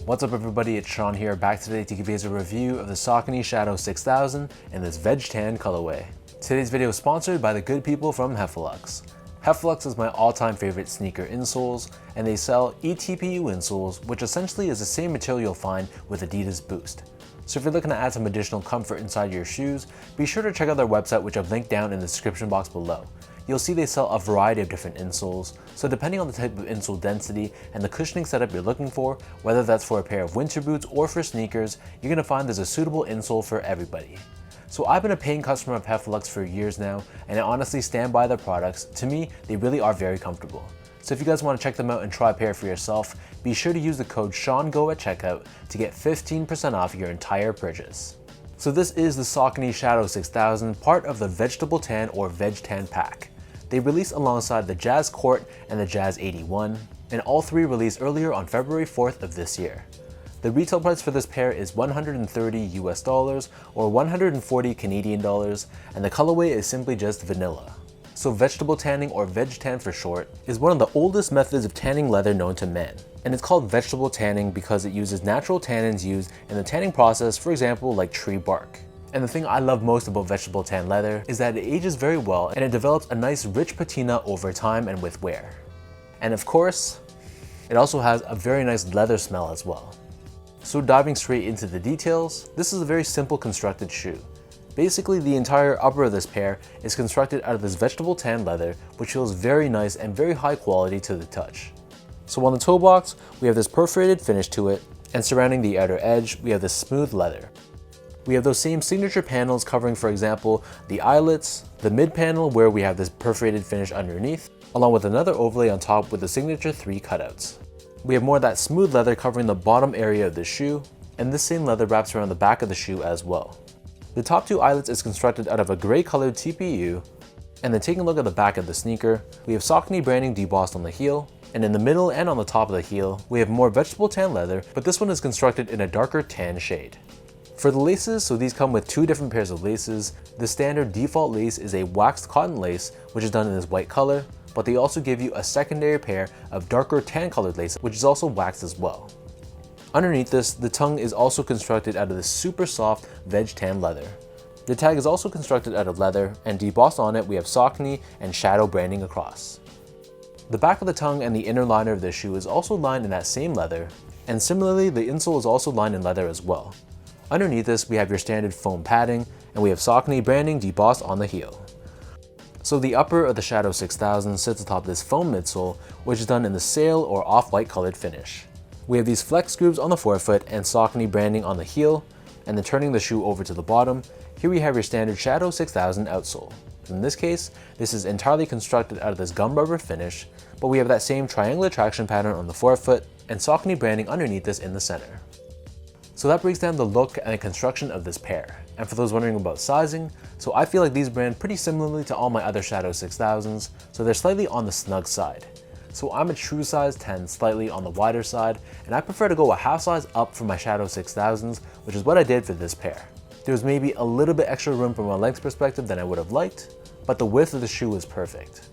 What's up everybody, it's Sean here, back today to give you guys a review of the Saucony Shadow 6000 in this veg tan colorway. Today's video is sponsored by the good people from Heffelux. Heffelux is my all-time favorite sneaker insoles, and they sell eTPU insoles, which essentially is the same material you'll find with Adidas Boost. So if you're looking to add some additional comfort inside your shoes, be sure to check out their website, which I've linked down in the description box below. You'll see they sell a variety of different insoles, so depending on the type of insole density and the cushioning setup you're looking for, whether that's for a pair of winter boots or for sneakers, you're going to find there's a suitable insole for everybody. So I've been a paying customer of Heffelux for years now, and I honestly stand by their products. To me, they really are very comfortable. So if you guys want to check them out and try a pair for yourself, be sure to use the code SEANGO at checkout to get 15% off your entire purchase. So this is the Saucony Shadow 6000, part of the Vegetable Tan or Veg Tan pack. They released alongside the Jazz Court and the Jazz 81, and all three released earlier on February 4th of this year. The retail price for this pair is $130 US or 140 Canadian dollars, and the colorway is simply just vanilla. So vegetable tanning, or veg tan for short, is one of the oldest methods of tanning leather known to man. And it's called vegetable tanning because it uses natural tannins used in the tanning process, for example like tree bark. And the thing I love most about vegetable tan leather is that it ages very well and it develops a nice rich patina over time and with wear. And of course, it also has a very nice leather smell as well. So diving straight into the details, this is a very simple constructed shoe. Basically, the entire upper of this pair is constructed out of this vegetable tan leather, which feels very nice and very high quality to the touch. So on the toe box, we have this perforated finish to it, and surrounding the outer edge, we have this smooth leather. We have those same signature panels covering, for example, the eyelets, the mid panel where we have this perforated finish underneath, along with another overlay on top with the signature 3 cutouts. We have more of that smooth leather covering the bottom area of the shoe, and this same leather wraps around the back of the shoe as well. The top 2 eyelets is constructed out of a gray colored TPU, and then taking a look at the back of the sneaker, we have Saucony branding debossed on the heel, and in the middle and on the top of the heel, we have more vegetable tan leather, but this one is constructed in a darker tan shade. For the laces, so these come with 2 different pairs of laces. The standard default lace is a waxed cotton lace, which is done in this white color, but they also give you a secondary pair of darker tan colored lace, which is also waxed as well. Underneath this, the tongue is also constructed out of this super soft veg tan leather. The tag is also constructed out of leather, and debossed on it we have Saucony and Shadow branding across. The back of the tongue and the inner liner of the shoe is also lined in that same leather, and similarly the insole is also lined in leather as well. Underneath this, we have your standard foam padding, and we have Saucony branding debossed on the heel. So the upper of the Shadow 6000 sits atop this foam midsole, which is done in the sail or off-white colored finish. We have these flex grooves on the forefoot and Saucony branding on the heel, and then turning the shoe over to the bottom, here we have your standard Shadow 6000 outsole. In this case, this is entirely constructed out of this gum rubber finish, but we have that same triangular traction pattern on the forefoot and Saucony branding underneath this in the center. So that breaks down the look and the construction of this pair. And for those wondering about sizing, so I feel like these brand pretty similarly to all my other Shadow 6000s, so they're slightly on the snug side. So I'm a true size 10, slightly on the wider side, and I prefer to go a half size up for my Shadow 6000s, which is what I did for this pair. There was maybe a little bit extra room from a length perspective than I would have liked, but the width of the shoe was perfect.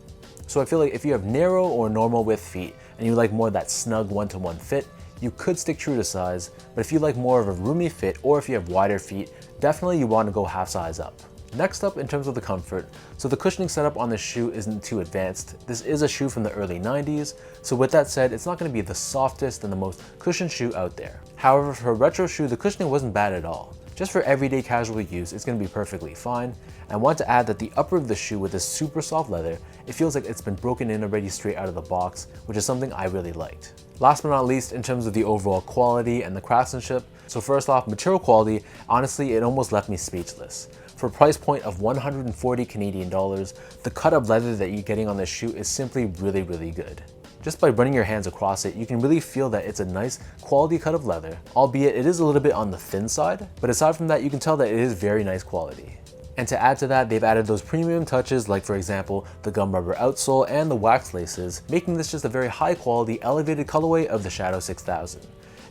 So I feel like if you have narrow or normal width feet, and you like more of that snug one-to-one fit, you could stick true to size, but if you like more of a roomy fit or if you have wider feet, definitely you want to go half size up. Next up, in terms of the comfort, so the cushioning setup on this shoe isn't too advanced. This is a shoe from the early 90s, so with that said, it's not going to be the softest and the most cushioned shoe out there. However, for a retro shoe, the cushioning wasn't bad at all. Just for everyday casual use, it's going to be perfectly fine. I want to add that the upper of the shoe with this super soft leather, it feels like it's been broken in already straight out of the box, which is something I really liked. Last but not least, in terms of the overall quality and the craftsmanship, so first off, material quality, honestly, it almost left me speechless. For a price point of 140 Canadian dollars, the cut of leather that you're getting on this shoe is simply really good. Just by running your hands across it, you can really feel that it's a nice quality cut of leather, albeit it is a little bit on the thin side, but aside from that, you can tell that it is very nice quality. And to add to that, they've added those premium touches like, for example, the gum rubber outsole and the wax laces, making this just a very high quality elevated colorway of the Shadow 6000.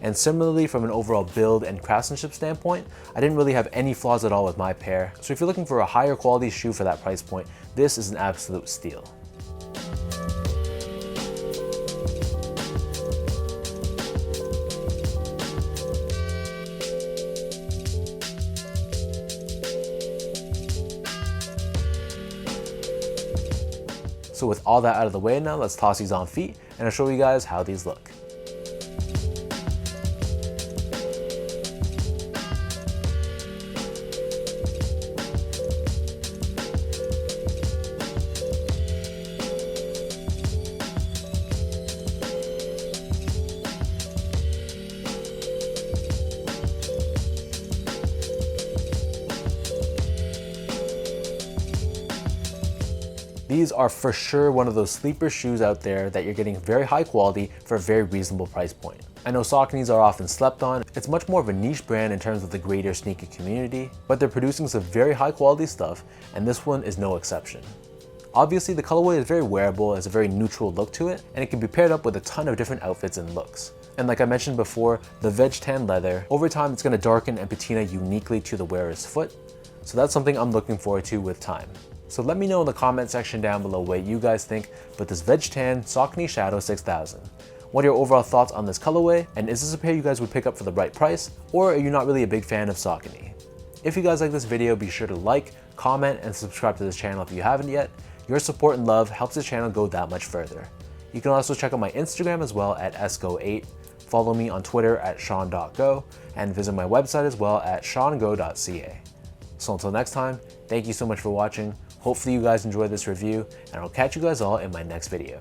And similarly, from an overall build and craftsmanship standpoint, I didn't really have any flaws at all with my pair. So if you're looking for a higher quality shoe for that price point, this is an absolute steal. So with all that out of the way now, let's toss these on feet and I'll show you guys how these look. These are for sure one of those sleeper shoes out there that you're getting very high quality for a very reasonable price point. I know Sauconys are often slept on. It's much more of a niche brand in terms of the greater sneaker community, but they're producing some very high quality stuff, and this one is no exception. Obviously, the colorway is very wearable, has a very neutral look to it, and it can be paired up with a ton of different outfits and looks. And like I mentioned before, the veg tan leather, over time it's going to darken and patina uniquely to the wearer's foot, so that's something I'm looking forward to with time. So let me know in the comment section down below what you guys think about this veg tan Saucony Shadow 6000. What are your overall thoughts on this colorway, and is this a pair you guys would pick up for the right price, or are you not really a big fan of Saucony? If you guys like this video, be sure to like, comment, and subscribe to this channel if you haven't yet. Your support and love helps the channel go that much further. You can also check out my Instagram as well at sgo8, follow me on Twitter at sean.go, and visit my website as well at seango.ca. So until next time, thank you so much for watching. Hopefully you guys enjoyed this review, and I'll catch you guys all in my next video.